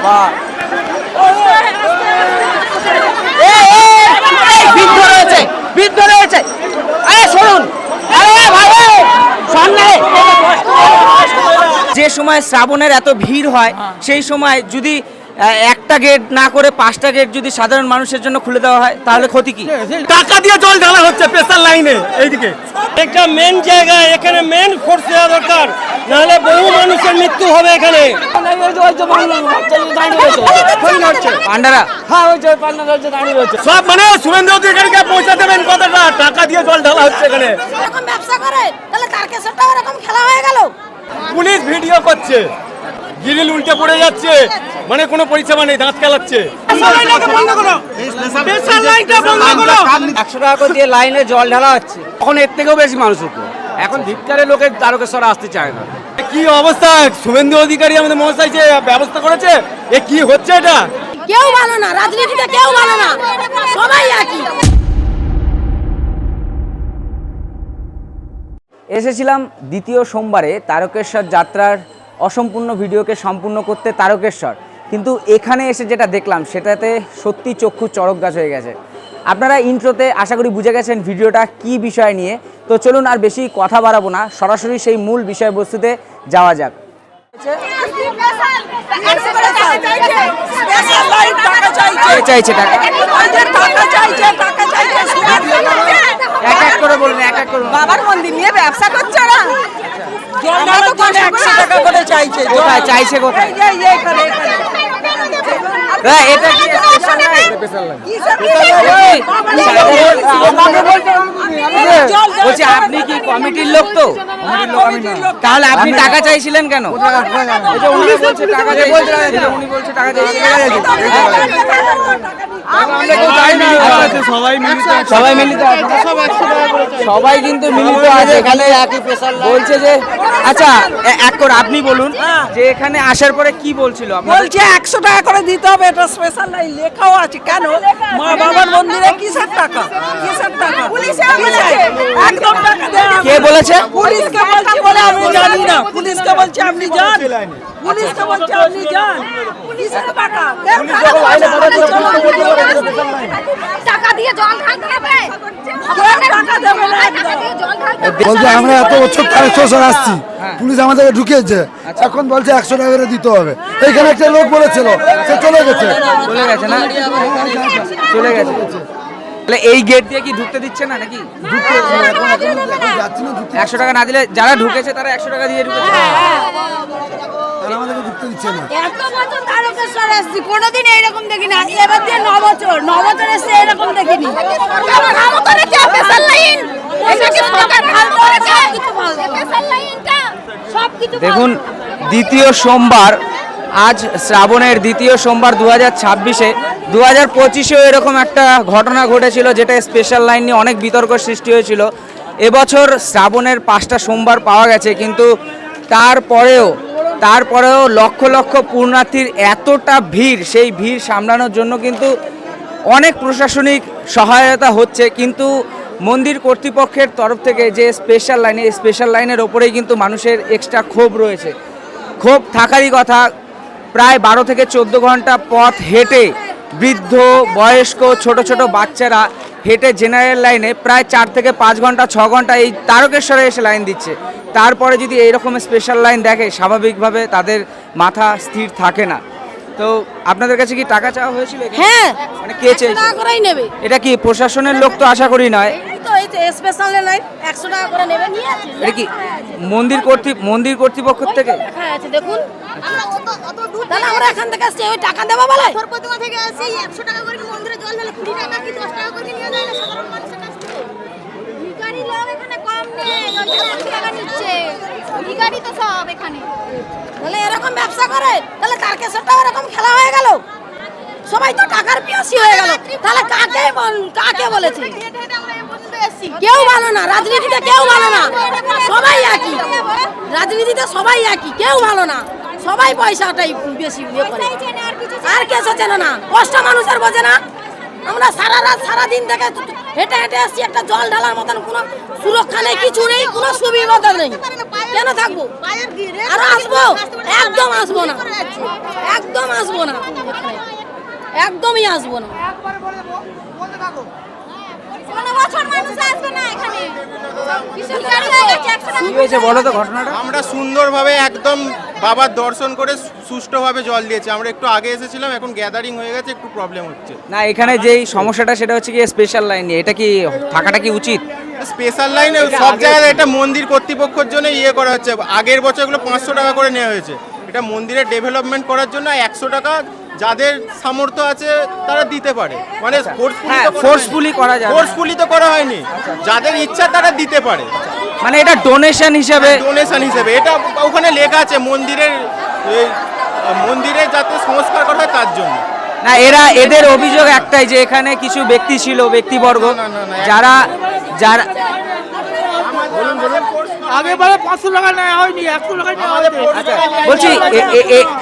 বাবা বৃদ্ধ রয়েছে আরে শুনুন যে সময় শ্রাবণের এত ভিড় হয় সেই সময় যদি একটা গেট না করে 5টা গেট যদি সাধারণ মানুষের জন্য খুলে দেওয়া হয় তাহলে ক্ষতি কি? টাকা দিয়ে জল ঢালা হচ্ছে স্পেশাল লাইনে এইদিকে। একটা মেন জায়গা, এখানে মেন ফোর্স দেওয়া দরকার, নাহলে বহু মানুষের মৃত্যু হবে এখানে। পান্ডারা সব মানে শুভেন্দু অধিকারীকে পৌঁছে দেবেন কথাটা, টাকা দিয়ে জল ঢালা হচ্ছে এখানে। এরকম ব্যবসা করে তাহলে তারকেশ্বরটা এরকম খেলা হয়ে গেল। পুলিশ ভিডিও করছে, গ্রিল উল্টে পড়ে যাচ্ছে, মানে কোনো পরিষেবা নেই, দাঁত কালাচ্ছে। 100 টাকা করে দিয়ে লাইনে জল ঢালা হচ্ছে, এখন এর থেকেও বেশি মানুষ হতো। এখন ধিক্কারে লোকের তারকেশ্বর আসতে চায় না। কি অবস্থা, শুভেন্দু অধিকারী আমাদের মহাশয় যে ব্যবস্থা করেছে, এ কি হচ্ছে এটা? কেউ ভালো না, রাজনীতিতে কেউ ভালো না, সবাই একই। এসেছিলাম দ্বিতীয় সোমবারে তারকেশ্বর যাত্রার অসম্পূর্ণ ভিডিওকে সম্পূর্ণ করতে তারকেশ্বর, কিন্তু এখানে এসে যেটা দেখলাম সেটাতে সত্যি চক্ষু চড়ক গাছ হয়ে গেছে। আপনারা ইন্ট্রোতে আশা করি বুঝে গেছেন ভিডিওটা কি বিষয় নিয়ে। তো চলুন আর বেশি কথা বাড়াবো না, সরাসরি সেই মূল বিষয়বস্তুতে যাওয়া যাক। চাইছে টাকা, এক এক করে বলুন, এক এক করে। বাবার মন্দির নিয়ে ব্যবসা করছে ওরা, আমরা তো 100 টাকা করে চাইছে। কোথায় চাইছে, কোথায়? এটা কি স্পেশাল লাইন? বলছি আপনি কি কমিটির লোক? তো তাহলে আপনি টাকা চাইছিলেন কেন? উনি বলছে টাকা সবাই মিলিত আছে, সবাই কিন্তু মিলিত আছে এখানে। বলছে যে আচ্ছা এক করে আপনি বলুন যে এখানে আসার পরে কি বলছিল? বলছে 100 টাকা করে দিতে হবে, এটা স্পেশাল লাইন লেখাও আছে। কেন মা বাবার মন্দিরে কিসের টাকা, কিসের টাকা? একদম টাকা দেওয়া। কে বলেছে? পুলিশকে বলছি বলে আমি জানি না, পুলিশকে বলছে আপনি যান, পুলিশকে বলছে আপনি যান। কিসের টাকা? টাকা দিয়ে জল ঢালতে হবে, টাকা দেবে না। বলছে আমরা এত বছর তারকেশ্বর আসছি, পুলিশ আমাদেরকে ঢুকিয়েছে, এখন বলছে 100 টাকা করে দিতে হবে। এইখানে একটা লোক বলেছিল, সে চলে গেছে না, চলে গেছে। তাহলে এই গেট দিয়ে কি ঢুকতে দিচ্ছে না নাকি? 100 টাকা না দিলে যারা ঢুকেছে তারা 100 টাকা দিয়ে ঢুকেছে, তারা আমাদেরকে ঢুকতে দিচ্ছে না। এত বছর তারকেশ্বর আসছি, কোনোদিন এইরকম দেখিনি। এবার দিয়ে 9 বছর এসে এরকম দেখিনি। ভালো করেছে স্পেশাল লাইন, দেখুন দ্বিতীয় সোমবার, আজ শ্রাবণের দ্বিতীয় সোমবার 2026-এ। 2025-এও এরকম একটা ঘটনা ঘটেছিল যেটা স্পেশাল লাইন নিয়ে অনেক বিতর্ক সৃষ্টি হয়েছিল। এবছর শ্রাবণের 5টা সোমবার পাওয়া গেছে, কিন্তু তারপরেও লক্ষ লক্ষ পূর্ণার্থীর এতটা ভিড়, সেই ভিড় সামলানোর জন্য কিন্তু অনেক প্রশাসনিক সহায়তা হচ্ছে, কিন্তু মন্দির কর্তৃপক্ষের তরফ থেকে যে স্পেশাল লাইন, এই স্পেশাল লাইনের ওপরেই কিন্তু মানুষের এক্সট্রা ক্ষোভ রয়েছে। ক্ষোভ থাকারই কথা। প্রায় 12 থেকে 14 ঘন্টা পথ হেঁটে বৃদ্ধ, বয়স্ক, ছোট ছোট বাচ্চারা হেঁটে জেনারেল লাইনে প্রায় 4 থেকে 5 ঘন্টা 6 ঘন্টা এই তারকেশ্বরে এসে লাইন দিচ্ছে। তারপরে যদি এইরকম স্পেশাল লাইন দেখে, স্বাভাবিকভাবে তাদের মাথা স্থির থাকে না। তো আপনাদের কাছে কি টাকা চাওয়া হয়েছিল? হ্যাঁ, মানে কে চেয়েছে? 100 টাকা করেই নেবে। এটা কি প্রশাসনের লোক? তো আশা করি নয়। তো এই যে স্পেশাল লাইন 100 টাকা করে নেবে, নিয়ে আছে। এটা কি মন্দির কর্তৃপক্ষ থেকে? দেখা আছে, দেখুন। তাহলে আমরা এখান থেকে আসছি, ওই টাকা দেবো বলে প্রতিমা থেকে আসি 100 টাকা করে মন্দিরে জল ঢালে, 20 টাকা কি 10 টাকা করে নিয়ে যায় না সাধারণ মানুষের কাছ থেকে। ভিখারি লোক এখানে কম নেই, 20 টাকা নিচ্ছে ভিখারি তো সব এখানে। তাহলে এরকম ব্যবসা করে তাহলে তারকেশ্বরটা এরকম খেলা হয়ে গেল, সবাই তো টাকার পিয়াসী হয়ে গেল। তাহলে কাকে বলেছে? কেউ ভালো না, রাজনীতিতে কেউ ভালো না, সবাই একই। রাজনীতিতে সবাই একই, কেউ ভালো না, সবাই পয়সাটাই বেশি ইয়ে করে। আর কেসে চেনে না, কষ্ট মানুষের বোঝে না। আমরা সারা রাত সারা দিন থেকে হেঁটে হেঁটে আসছি, একটা জল ঢালার মতন কোনো সুরক্ষা নেই, কিছু নেই, কোনো সুবিধা নেই। কেন থাকবো? আর আসবো? একদম আসবো না, একদম আসবো না, একদমই আসবো না। 15 বছর মানুষ আসবে না এখানে। কি হয়েছে বলো তো ঘটনাটা? আমরা সুন্দরভাবে একদম বাবার দর্শন করে সুষ্ঠুভাবে জল দিয়েছি। আমরা একটু আগে এসেছিলাম, এখন গ্যাদারিং হয়ে গেছে, একটু প্রবলেম হচ্ছে। না এখানে যেই সমস্যাটা সেটা হচ্ছে কি স্পেশাল লাইন নিয়ে, এটা কি থাকাটা কি উচিত? স্পেশাল লাইনে সব জায়গায় এটা মন্দির কর্তৃপক্ষের জন্য করা হচ্ছে। আগের বছর এগুলো 500 টাকা করে নেওয়া হয়েছে। এটা মন্দিরের ডেভেলপমেন্ট করার জন্য 100 টাকা যাদের সামর্থ্য আছে তারা দিতে পারে, মানে ফোর্সফুলি করা যাবে, ফোর্সফুলি তো করা হয়নি, যাদের ইচ্ছা তারা দিতে পারে, মানে এটা ডোনেশন হিসাবে। এটা ওখানে লেখা আছে মন্দিরে যাতে সংস্কার করা হয় তার জন্য। না এদের অভিযোগ একটাই যে এখানে কিছু ব্যক্তি ছিল, ব্যক্তিবর্গ যারা যারা আগেবারে 500 টাকা নেওয়া হয়নি, 100 টাকা নেওয়া হয়েছে। আচ্ছা বলছি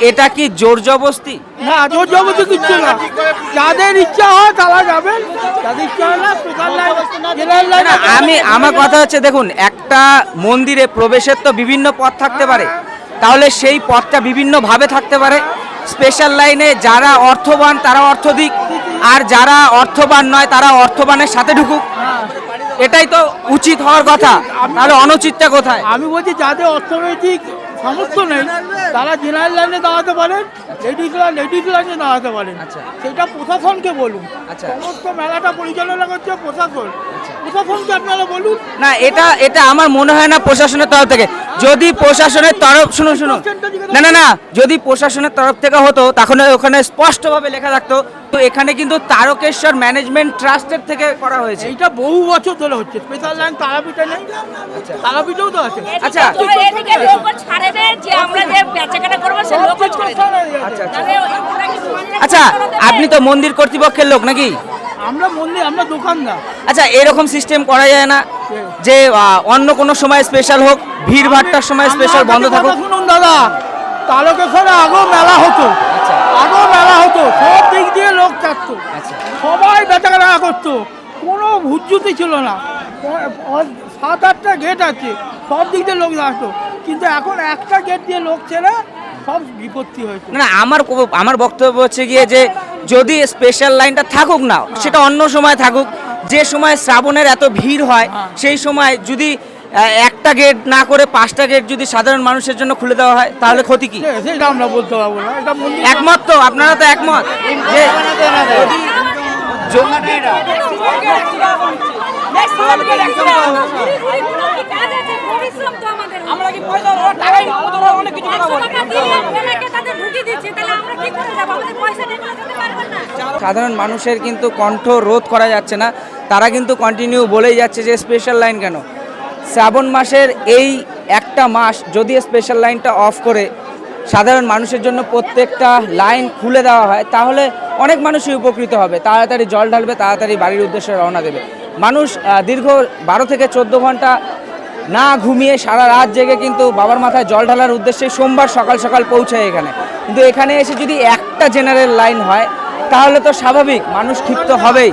এটা কি জোর জবরদস্তি? না, জোর জবরদস্তি কিচ্ছু না, যাদের ইচ্ছা হয় তারা যাবেন, যাদের ইচ্ছা হয় না স্পেশাল লাইন, জেনারেল লাইন। না আমার কথা হচ্ছে দেখুন, একটা মন্দিরে প্রবেশের তো বিভিন্ন পথ থাকতে পারে, তাহলে সেই পথটা বিভিন্নভাবে থাকতে পারে। স্পেশাল লাইনে যারা অর্থবান তারা অর্থ দিক, আর যারা অর্থবান নয় তারা অর্থবানের সাথে ঢুকুক, এটাই তো উচিত হওয়ার কথা। তাহলে অনুচিতটা কোথায়? আমি বলছি যাদের অর্থনৈতিক সামর্থ্য নেই তারা জেনারেল লাইনে দাঁড়াতে পারেন, লেডিস লাইনে দাঁড়াতে পারেন। আচ্ছা। সেটা প্রশাসনকে বলুন। আচ্ছা। সমস্ত মেলাটা পরিচালনা করছে প্রশাসন, প্রশাসনকে আপনারা বলুন। না এটা আমার মনে হয় না প্রশাসনের তরফ থেকে। যদি প্রশাসনের তরফ শুনুন না যদি প্রশাসনের তরফ থেকে হতো তাহলে ওখানে স্পষ্টভাবে লেখা থাকতো তো এখানে কিন্তু তারকেশ্বর ম্যানেজমেন্ট ট্রাস্টের থেকে করা হয়েছে। এইটা বহু বছর ধরে হচ্ছে। স্পেশাল লাইন তারাপীঠে নেই, তারাপীঠেও তো আছে। আচ্ছা এদিকে লোক ছাড়ে দেয় যে আমরা যে বেচাকেনা করবো সে লোক ছাড়ে দেয়। আচ্ছা আপনি তো মন্দির কর্তৃপক্ষের লোক নাকি? আমরা দোকানদার। আচ্ছা এরকম সিস্টেম করা যায় না যে অন্য কোনো সময় স্পেশাল হোক, ভিড় ভাট্টার সময় স্পেশাল বন্ধ থাকুক? শুনুন দাদা, তারকেশ্বরে আগেও মেলা হতো, সব দিক দিয়ে লোক থাকতো, সবাই বেচাকেনা করতো, কোনো ভুজ্জুতি ছিল না। 7-8টা গেট আছে, সব দিক দিয়ে লোক আসতো, কিন্তু এখন একটা গেট দিয়ে লোক ছেড়ে সব বিপত্তি হয়েছে। না আমার বক্তব্য হচ্ছে গিয়ে যে যদি স্পেশাল লাইনটা থাকুক না, সেটা অন্য সময় থাকুক। যে সময় শ্রাবণের এত ভিড় হয় সেই সময় যদি একটা গেট না করে 5টা গেট যদি সাধারণ মানুষের জন্য খুলে দেওয়া হয় তাহলে ক্ষতি কি? সেটা আমরা বলতে পারবো না। এটা একমত তো? আপনারা তো একমত যে সাধারণ মানুষের কিন্তু কণ্ঠ রোধ করা যাচ্ছে না, তারা কিন্তু কন্টিনিউ বলেই যাচ্ছে যে স্পেশাল লাইন কেন। শ্রাবণ মাসের এই একটা মাস যদি স্পেশাল লাইনটা অফ করে সাধারণ মানুষের জন্য প্রত্যেকটা লাইন খুলে দেওয়া হয় তাহলে অনেক মানুষই উপকৃত হবে, তাড়াতাড়ি জল ঢালবে, তাড়াতাড়ি বাড়ির উদ্দেশ্যে রওনা দেবে। মানুষ দীর্ঘ 12 থেকে 14 ঘন্টা না ঘুমিয়ে সারা রাত জেগে কিন্তু বাবার মাথায় জল ঢালার উদ্দেশ্যে সোমবার সকাল সকাল পৌঁছায় এখানে, কিন্তু এখানে এসে যদি একটা জেনারেল লাইন হয় তাহলে তো স্বাভাবিক মানুষ ক্ষিপ্ত হবেই।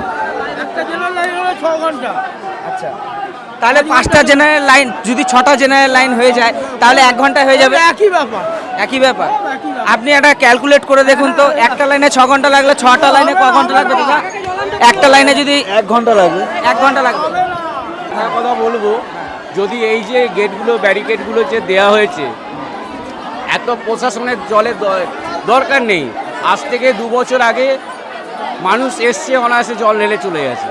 একটা জেনারেল লাইন হলো 6 ঘন্টা। আচ্ছা তাহলে 5টা জেনারেল লাইন যদি 6টা জেনারেল লাইন হয়ে যায় তাহলে 1 ঘন্টায় হয়ে যাবে। একই ব্যাপার। আপনি এটা ক্যালকুলেট করে দেখুন তো, একটা লাইনে 6 ঘন্টা লাগলে 6টা লাইনে ক ঘন্টা লাগবে দাদা? একটা লাইনে যদি 1 ঘন্টা লাগবে। 1 ঘন্টা লাগবে। একটা কথা বলবো, যদি এই যে গেটগুলো ব্যারিকেডগুলো যে দেওয়া হয়েছে, এত প্রশাসনের জলের দরকার নেই। আজ থেকে 2 বছর আগে মানুষ এসছে অনায়াসে জল ঢেলে চলে গেছে,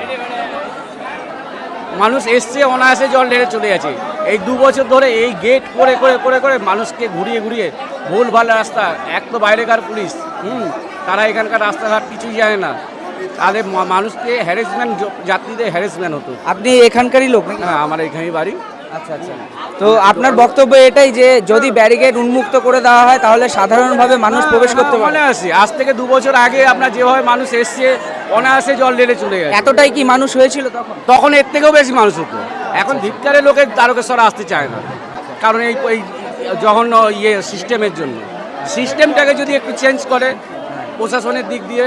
জল ঢেলে চলে গেছে। এই 2 বছর ধরে এই গেট করে করে করে করে মানুষকে ঘুরিয়ে ঘুরিয়ে ভুল ভাল রাস্তা, এক তো বাইরেকার পুলিশ, তারা এখানকার রাস্তাঘাট কিছুই জানে না, তাদের মানুষকে হ্যারাসমেন্ট, যাত্রীদের হ্যারাসমেন্ট হতো। আপনি এখানকারই লোক নাকি? হ্যাঁ, আমার এখানেই বাড়ি। আচ্ছা আচ্ছা, তো আপনার বক্তব্য এটাই যে যদি ব্যারিকেড উন্মুক্ত করে দেওয়া হয় তাহলে সাধারণভাবে মানুষ প্রবেশ করতে পারে? অনায়াসে, আজ থেকে 2 বছর আগে আপনার যেভাবে মানুষ এসছে অনায়াসে জল ঢেলে চলে গেছে। এতটাই কি মানুষ হয়েছিল তখন এর থেকেও বেশি মানুষ হতো। এখন ধিক্কারের লোকের তারকেশ্বর আসতে চায় না, কারণ এই জঘন্য সিস্টেমের জন্য। সিস্টেমটাকে যদি একটু চেঞ্জ করে প্রশাসনের দিক দিয়ে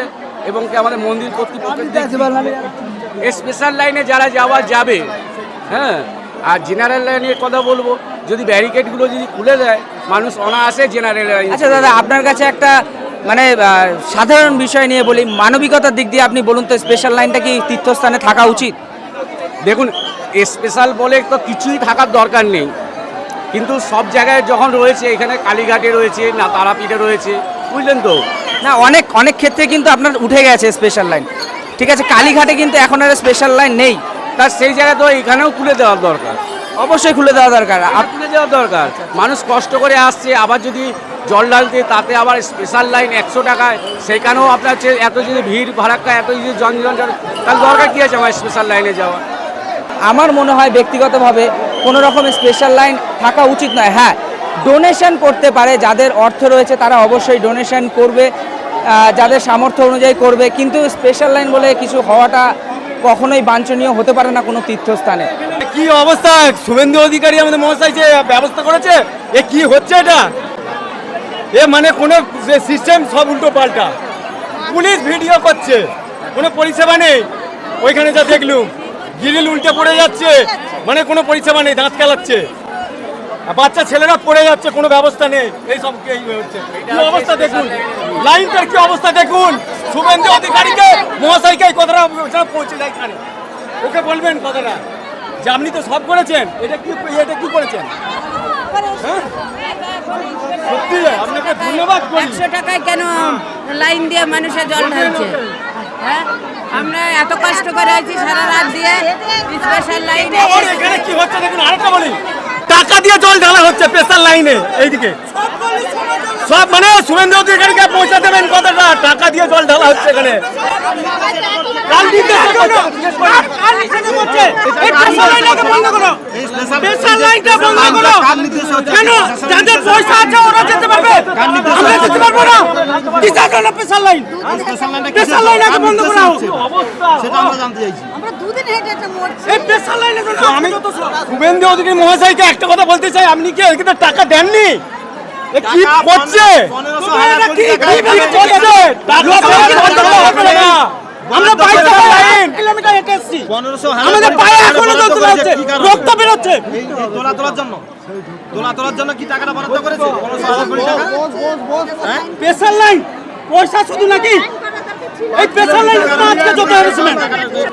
এবং কি আমাদের মন্দির কর্তৃপক্ষের স্পেশাল লাইনে যারা যাবে, হ্যাঁ, আর জেনারেল লাইনের কথা বলবো, যদি ব্যারিকেডগুলো যদি খুলে দেয় মানুষ অনায়াসে জেনারেল লাইন। আচ্ছা দাদা, আপনার কাছে একটা মানে সাধারণ বিষয় নিয়ে বলি, মানবিকতার দিক দিয়ে আপনি বলুন তো, স্পেশাল লাইনটা কি তীর্থস্থানে থাকা উচিত? দেখুন, স্পেশাল বলে তো কিছুই থাকার দরকার নেই, কিন্তু সব জায়গায় যখন রয়েছে, এখানে কালীঘাটে রয়েছে, না তারাপীঠে রয়েছে, বুঝলেন তো। না, অনেক অনেক ক্ষেত্রে কিন্তু আপনার উঠে গেছে স্পেশাল লাইন, ঠিক আছে, কালীঘাটে কিন্তু এখন আর স্পেশাল লাইন নেই। তার সেই জায়গায় তো এখানেও খুলে দেওয়ার দরকার, অবশ্যই খুলে দেওয়া দরকার। খুলে দেওয়ার দরকার। মানুষ কষ্ট করে আসছে, আবার যদি জল ঢালতে তাতে আবার স্পেশাল লাইন 100 টাকায়, সেখানেও আপনার হচ্ছে এত যদি ভিড় ভাড়াক্কা, এত যদি জঞ্জল, তার দরকার কী আছে আমার স্পেশাল লাইনে যাওয়া? আমার মনে হয় ব্যক্তিগতভাবে কোনো রকম স্পেশাল লাইন থাকা উচিত নয়। হ্যাঁ, ডোনেশন করতে পারে, যাদের অর্থ রয়েছে তারা অবশ্যই ডোনেশন করবে, যাদের সামর্থ্য অনুযায়ী করবে, কিন্তু স্পেশাল লাইন বলে কিছু হওয়াটা কখনোই বাঞ্ছনীয় হতে পারে না কোনো তীর্থস্থানে। কি অবস্থা, শুভেন্দু অধিকারী আমাদের মহাশয় যে ব্যবস্থা করেছে, এ কি হচ্ছে এটা? এ মানে কোনো সিস্টেম সব উল্টো পাল্টা, পুলিশ ভিডিও করছে, কোনো পরিষেবা নেই। ওইখানে যা দেখলুম গ্রিল উল্টে পড়ে যাচ্ছে, মানে কোনো পরিষেবা নেই, দাঁত কেলাচ্ছে, বাচ্চা ছেলেরা পড়ে যাচ্ছে, কোনো ব্যবস্থা নেই। এই সব হচ্ছে, কি অবস্থা দেখুন, লাইনটার কি অবস্থা দেখুন। শুভেন্দু অধিকারীকে মহাশয়কে এই কথাটা পৌঁছে যায় এখানে, ওকে বলবেন কথাটা যে আপনি তো সব করেছেন, এটা কি করেছেন? হ্যাঁ, সত্যি আপনাকে ধন্যবাদ করি। 100 টাকায় কেন লাইন দিয়ে মানুষের জল ঢালছে? হ্যাঁ, আমরা এত কষ্ট করে আছি সারা রাত দিয়ে, স্পেশাল লাইনে এখানে কি হচ্ছে দেখুন, আরেকটা বলি, টাকা দিয়ে জল ঢালা হচ্ছে স্পেশাল লাইনে, এইদিকে সব মানে শুভেন্দু অধিকারীকে পৌঁছে দেবেন কথাটা, টাকা দিয়ে জল ঢালা হচ্ছে এখানে। শুভেন্দু অধিকারী মহাশয়কে একটা কথা বলতে চাই, আপনি কি এখানে টাকা দেননি? কি করছে? আমরা 22 কিলোমিটার হেঁটে এসেছি, আমাদের পায়ে এখনো যন্ত্রণা হচ্ছে, রক্ত বেরোচ্ছে। দোলা তোলার জন্য কি টাকাটা বরাদ্দ করেছে? স্পেশাল লাইন পয়সা শুধু নাকি? এই স্পেশাল লাইন আজকে যত হ্যারাসমেন্ট।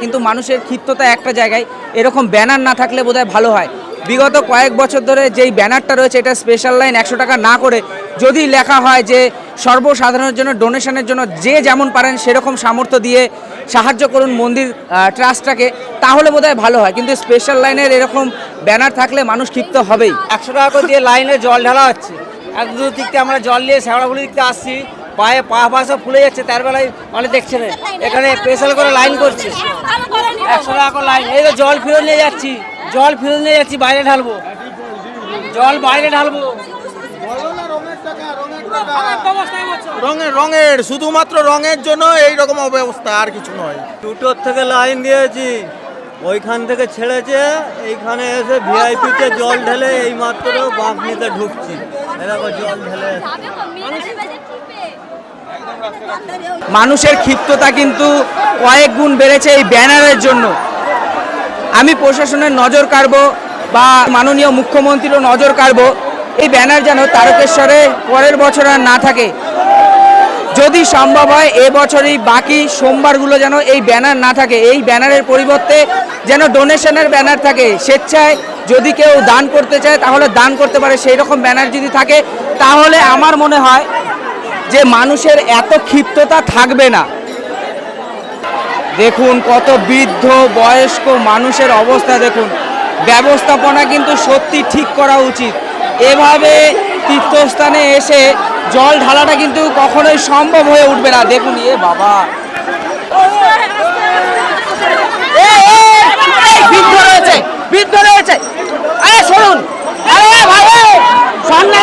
কিন্তু মানুষের ক্ষিপ্ততা একটা জায়গায়, এরকম ব্যানার না থাকলে বোধহয় ভালো হয়। বিগত কয়েক বছর ধরে যেই ব্যানারটা রয়েছে, এটা স্পেশাল লাইন 100 টাকা না করে যদি লেখা হয় যে সর্বসাধারণের জন্য ডোনেশনের জন্য যে যেমন পারেন সেরকম সামর্থ্য দিয়ে সাহায্য করুন মন্দির ট্রাস্টটাকে, তাহলে বোধহয় ভালো হয়। কিন্তু স্পেশাল লাইনের এরকম ব্যানার থাকলে মানুষ ক্ষিপ্ত হবেই। 100 টাকা করে দিয়ে লাইনে জল ঢালা হচ্ছে, এক দু দিকতে আমরা জল নিয়ে শেওড়াগুলি দিকতে আসছি, পায়ে পা সব ফুলে যাচ্ছে, তার বেলায় মানে দেখছে না, এখানে স্পেশাল করে লাইন করছে, 100 টাকা করে লাইন। এই তো জল ফিরে নিয়ে যাচ্ছি, বাইরে ঢালবো, জল বাইরে ঢালবো। রঙের শুধুমাত্র রঙের জন্য এই রকম অবস্থা, আর কিছু নয়। দুটোর থেকে লাইন দিয়েছি, ওইখান থেকে ছেড়েছে, এইখানে এসে ভিআইপিতে জল ঢেলে এই মাত্র বাঁকনিতে ঢুকছি, এরকম জল ঢেলে। মানুষের ক্ষিপ্ততা কিন্তু কয়েক গুণ বেড়েছে এই ব্যানারের জন্য। আমি প্রশাসনের নজর কাড়বো বা মাননীয় মুখ্যমন্ত্রীরও নজর কাড়বো, এই ব্যানার যেন তারকেশ্বরে পরের বছর আর না থাকে। যদি সম্ভব হয় এবছরই বাকি সোমবারগুলো যেন এই ব্যানার না থাকে, এই ব্যানারের পরিবর্তে যেন ডোনেশনের ব্যানার থাকে। স্বেচ্ছায় যদি কেউ দান করতে চায় তাহলে দান করতে পারে, সেই রকম ব্যানার যদি থাকে তাহলে আমার মনে হয় যে মানুষের এত ক্ষিপ্ততা থাকবে না। দেখুন কত বৃদ্ধ বয়স্ক মানুষের অবস্থা দেখুন, ব্যবস্থাপনা কিন্তু সত্যি ঠিক করা উচিত। এভাবে তীর্থস্থানে এসে জল ঢালাটা কিন্তু কখনোই সম্ভব হয়ে উঠবে না। দেখুন, এ বাবা, বৃদ্ধ রয়েছে, আরে শুনুন, আরে ভাই সামনে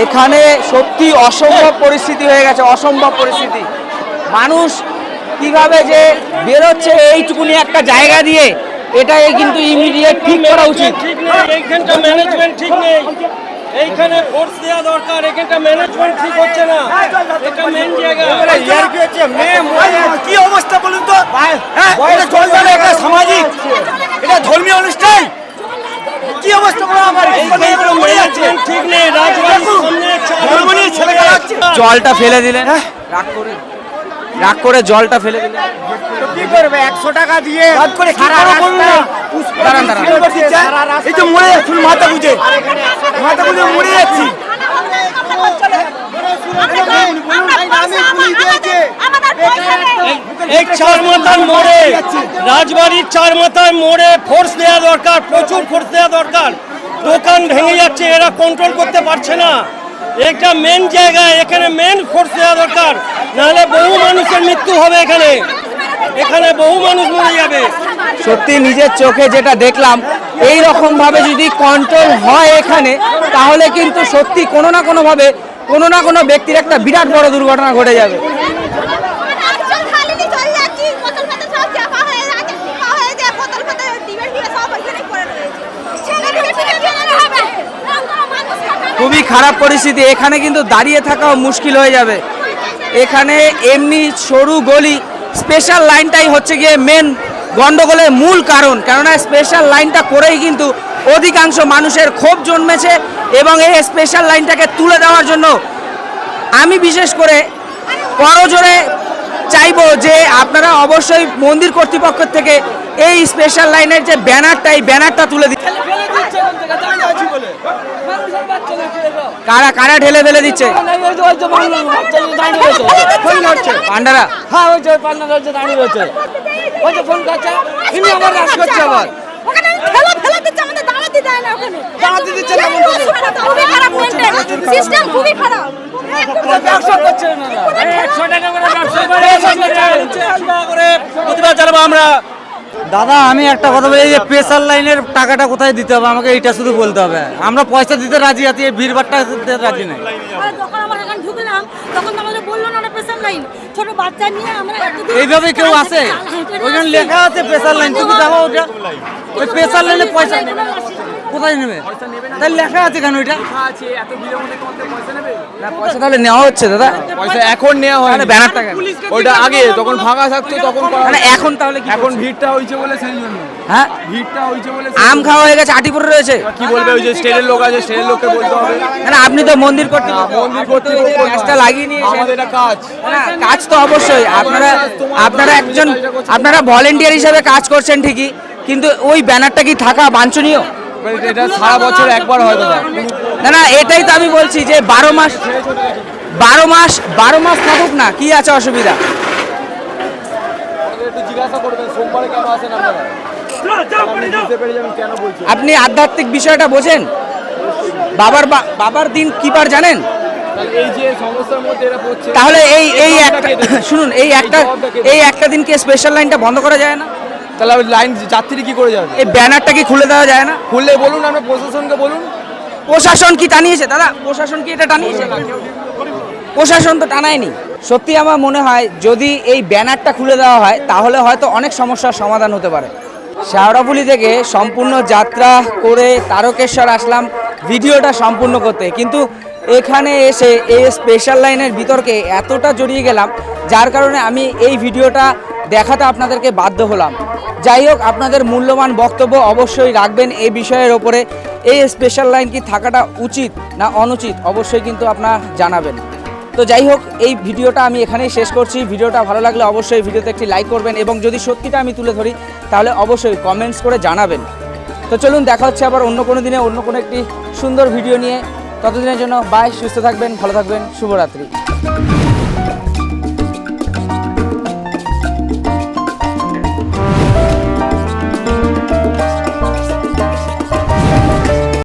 এখানে সত্যি অসম্ভব পরিস্থিতি হয়ে গেছে, অসম্ভব পরিস্থিতি। মানুষ কিভাবে যে বেরোচ্ছে এইটুকুনি একটা জায়গা দিয়ে, এটাই কিন্তু ইমিডিয়েট ঠিক করা উচিত। ঠিক নেই, এইখানটা ম্যানেজমেন্ট ঠিক নেই, এইখানে ফোর্স দেওয়া দরকার, এখানটা ম্যানেজমেন্ট ঠিক হচ্ছে না, এটা মেন জায়গা। কি অবস্থা বলুন তো, এটা সামাজিক, এটা ধর্মীয় অনুষ্ঠান, কি অবস্থা ঠিক নেই। জলটা ফেলে দিলেন, রাগ করে জলটা ফেলে দিলেন। কি করবে 100 টাকা দিয়ে দাঁড়ান দাঁড়ান, এই যে মরে যাচ্ছি, মাথা বুঝে মরে যাচ্ছি। এই চার মাথার মোড়ে, রাজবাড়ির চার মাথার মোড়ে ফোর্স দেওয়া দরকার, প্রচুর ফোর্স দেওয়া দরকার। দোকান ভেঙে যাচ্ছে, এরা কন্ট্রোল করতে পারছে না। একটা মেন জায়গা, এখানে মেন ফোর্স দেওয়া দরকার, নাহলে বহু মানুষের মৃত্যু হবে। এখানে বহু মানুষ মরে যাবে। সত্যি নিজের চোখে যেটা দেখলাম, এই রকম ভাবে যদি কন্ট্রোল হয় এখানে, তাহলে কিন্তু সত্যি কোনো না কোনো ভাবে কোনো না কোনো ব্যক্তির একটা বিরাট বড় দুর্ঘটনা ঘটে যাবে। খুবই খারাপ পরিস্থিতি, এখানে কিন্তু দাঁড়িয়ে থাকাও মুশকিল হয়ে যাবে। এখানে এমনি সরু গলি, স্পেশাল লাইনটাই হচ্ছে গিয়ে মেন গন্ডগোলের মূল কারণ। কেননা স্পেশাল লাইনটা করেই কিন্তু অধিকাংশ মানুষের ক্ষোভ জন্মেছে, এবং এই স্পেশাল লাইনটাকে তুলে দেওয়ার জন্য আমি বিশেষ করে করজোরে চাইবো যে আপনারা অবশ্যই মন্দির কর্তৃপক্ষ থেকে এই স্পেশাল লাইনের যে ব্যানারটা, এই ব্যানারটা তুলে দিচ্ছে। কারা কারা ঢেলে ফেলে দিচ্ছে? পান্ডারা, হ্যাঁ ওই যে পান্ডা রয়েছে, দাঁড়িয়ে রয়েছে, ওই যে ফোন করছে, ইনি আমার রাজ করছে আবার। ওখানে ঠেলা ফেলে দিচ্ছে, আমাদের দাঁড়াতে দেয় না ওখানে। দাঁড়াতে দিচ্ছে না, খুবই খারাপ মেইনটেইন, সিস্টেম খুবই খারাপ। ব্যবসা করছে না, 100 টাকা করে ব্যবসা করে প্রতিবাদ জানাবো আমরা। দাদা আমি একটা কথা বলি, যে স্পেশাল লাইনের টাকাটা কোথায় দিতে হবে আমাকে এইটা শুধু বলতে হবে। আমরা পয়সা দিতে রাজি আছি, এই ভিড়ভাড়টা দিতে রাজি নাই। যখন আমরা এখানে ঢুকলাম তখন আমাদের বললো না স্পেশাল লাইন, ছোট বাচ্চা নিয়ে আমরা এইভাবে কেউ আসে, ওইখানে লেখা আছে স্পেশাল লাইন, তুমি দেখো ওটা, ওই স্পেশাল লাইনে পয়সা কোথায় নেবে? তাই লেখা আছে কেন ওইটা? না পয়সা তাহলে নেওয়া হচ্ছে দাদা? পয়সা এখন নেওয়া হয়, ব্যানারটা কেন? ওইটা আগে যখন ফাঁকা থাকতো তখন মানে এখন তাহলে কি এখন ভিড়টা হয়েছে বলে সেই জন্য। হ্যাঁ, ভিড়টা হয়েছে বলে আম খাওয়া হয়ে গেছে, আটি পড়ে রয়েছে। কি বলবে ওই যে স্টেটের লোক আছে, স্টেটের লোককে বলতে হবে। না আপনি তো মন্দির কর্তৃপক্ষ, মন্দির কর্তৃপক্ষ গ্যাসটা লাগিয়ে নিয়ে আমাদের এটা কাজ। না কাজ তো অবশ্যই আপনারা একজন আপনারা ভলেন্টিয়ার হিসেবে কাজ করছেন ঠিকই, কিন্তু ওই ব্যানারটা কি থাকা বাঞ্ছনীয়? এটা সারা বছর একবার হয় দাদা। না না এটাই তো আমি বলছি যে 12 মাস থাকুক না, কি আছে অসুবিধা? একটু জিজ্ঞাসা করবেন সোমবারে কেন আসেন আপনারা, বুঝতে পেরে যাবেন কেন বলছি। আপনি আধ্যাত্মিক বিষয়টা বোঝেন? বাবার দিন কি বার জানেন? এই যে সমস্যার মধ্যে এরা পড়ছে, তাহলে এই একটা শুনুন, এই একটা দিনকে স্পেশাল লাইনটা বন্ধ করা যায় না? তাহলে লাইন যাত্রী কি করে যাবে? এই ব্যানারটা কি খুলে দেওয়া যায় না? খুললে বলুন, আমরা প্রশাসনকে বলুন। প্রশাসন কি টানিয়েছে দাদা? প্রশাসন কি এটা টানিয়েছে? প্রশাসন তো টানায়নি। সত্যি আমার মনে হয় যদি এই ব্যানারটা খুলে দেওয়া হয় তাহলে হয়তো অনেক সমস্যার সমাধান হতে পারে। শেওড়াফুলি থেকে সম্পূর্ণ যাত্রা করে তারকেশ্বর আসলাম ভিডিওটা সম্পূর্ণ করতে, কিন্তু এখানে এসে এই স্পেশাল লাইনের বিতর্কে এতটা জড়িয়ে গেলাম যার কারণে আমি এই ভিডিওটা দেখাতে আপনাদেরকে বাধ্য হলাম। যাই হোক, আপনাদের মূল্যবান বক্তব্য অবশ্যই রাখবেন এই বিষয়ের ওপরে। এই স্পেশাল লাইন কি থাকাটা উচিত না অনুচিত অবশ্যই কিন্তু আপনারা জানাবেন। তো যাই হোক, এই ভিডিওটা আমি এখানেই শেষ করছি। ভিডিওটা ভালো লাগলে অবশ্যই ভিডিওতে একটি লাইক করবেন, এবং যদি সত্যিটা আমি তুলে ধরি তাহলে অবশ্যই কমেন্টস করে জানাবেন। তো চলুন, দেখা হচ্ছে আবার অন্য কোনো দিনে অন্য কোনো একটি সুন্দর ভিডিও নিয়ে। ততদিনের জন্য বাই, সুস্থ থাকবেন, ভালো থাকবেন, শুভরাত্রি।